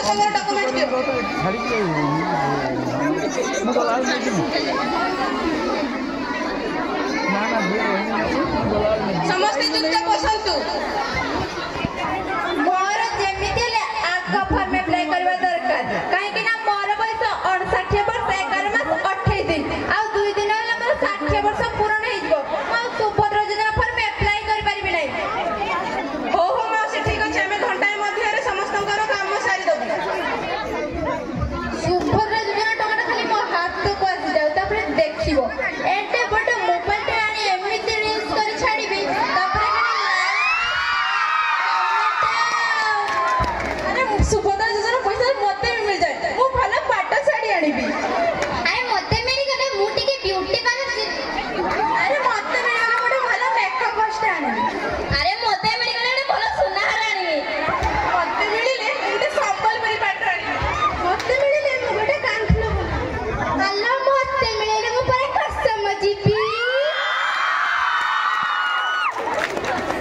समस्त डॉक्यूमेंट दियो छाड़ी के मु गलाल नहीं ना ना समस्त चुपचाप बसंतु मोर जेमिति ले आग फॉर्म अप्लाई करबा दरकार काहे कि ना मोर बयस 59 वर्ष 11 मास 28 दिन आ 2 दिन होला मोर 60 वर्ष पूर्ण हे जबो आ सुभद्रा योजना फॉर्म अप्लाई कर परिबि नै हो हो मासी ठीक अछि हमें घंटा मध्ये रे समस्तंकर काम सारी दबु सुभद्रा योजना टमाटा खाली मो हाथ को आसी जाउ तापर देखिबो एटे बड मोबाइल टे आनी एमिति रील्स कर छाड़ीबी तापर सुभद्रा योजना पैसा मते मिल जाए मु भला पाट साड़ी आनिबी अरे मते मेरी गले मु टिके ब्यूटी पार्लर अरे मते मिल गले मोटे भला मेकअप बस्ट आनिबी अरे मते मेरी गले भला सुनार आनिबी मते मिलिले एते संबलपुरी पाट आनिबी मते मिलिले मु गोटे कानफुल हल्ला मते मिलिले मु पर कसम जीबी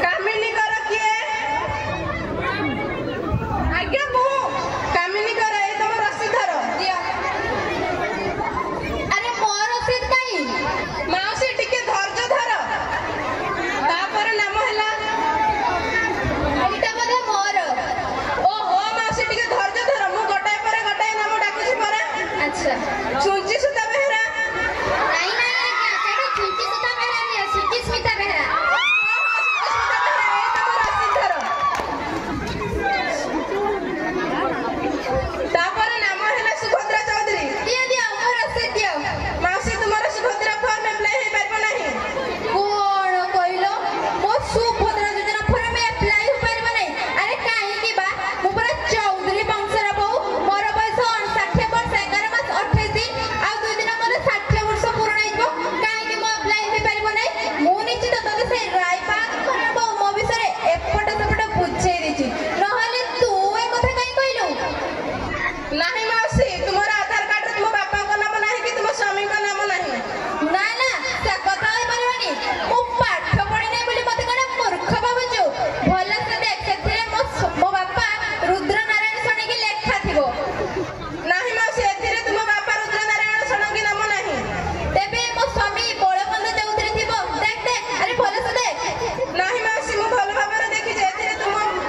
कामिनी कर किए आज्ञा मु कामिनी कर ए तम रसीद धर दिया अरे मोर रसीद काई माउसी टिके धैर्य धर तापर नाम हैला एटा बदे मोर ओ हो माउसी टिके धैर्य धर मु गोटाय परे गोटाय नाम डाकुची परे अच्छा चुंची सुता बेहरा नहीं नहीं आज्ञा सेटा छुंची सुता बेहरा नहीं सुची स्मिता बेहरा सुता बेहरा ए तम रसीद धर तापर नाम हैला सुभद्रा चौधरी दिया दिया मोर रसीद दियो माउसी तुम्हारा सुभद्रा फॉर्म अप्लाई हे परबो नाही कोण कहिलो मो सुभद्रा योजना फॉर्म अप्लाई हो परबो नै अरे काहे की बा मु पूरा चौधरी वंशर बहु मोर बयस 59 वर्ष 11 मास 28 दिन आ 2 दिन मोर 60 वर्ष पूर्ण हेजबो काहे की मो अप्लाई हो परबो नै मु निश्चित तते से रायपा करबो मो विषय एपट सेपट बुझे दिछि नहले तू ए कथा काई कहिलु नाही माउसी तुम्हारा आधार कार्ड रे तुम बापा को नाम नाही कि तुम स्वामी को नाम नाही ना ना से कथा होई परबनी मु पाठ पढी नै बोली मते कोन मूर्ख भाबुछु भला से देख सेथिरे मो बापा रुद्र नारायण सणी की लेखा थिबो नाही माउसी एथिरे तुम बापा रुद्र नारायण सणंगी नाम नाही तेबे मो स्वामी बळवंत चौधरी थिबो देख देख अरे भला से देख नाही माउसी मु भल भाबरे देखि जे एथिरे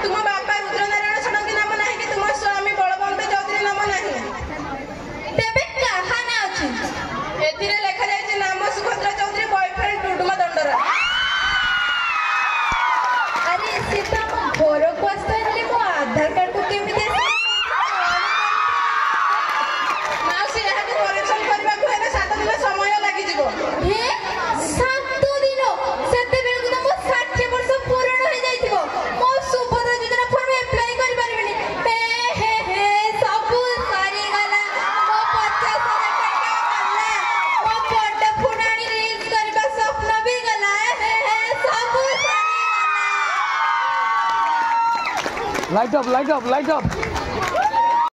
तुम बापा रुद्र नारायण सणंगी नाम नाही कि तुम स्वामी बळवंत चौधरी नाम नाही तेबे कहा ना अछि एथिरे लेखा जाय नाम सुभद्रा चौधरी बॉयफ्रेंड डुडुमा दंडरा अरे सीता मो घर को आस्तले मो आधार कार्ड को केमि दे माउसी यहा को करेक्शन करबा को हेले 7 दिन समय लागि जिवो हे 7 दिन सेते बेल को मो 60 वर्ष पूर्ण हो जाइथिबो मो सुभद्रा योजना फॉर्म अप्लाई करि परबेनी हे हे सब सारी गला मो 50,000 टका गला मो बड फुडाणी रील्स करबा स्वप्न भी गला हे सब सारी गला लाइट अप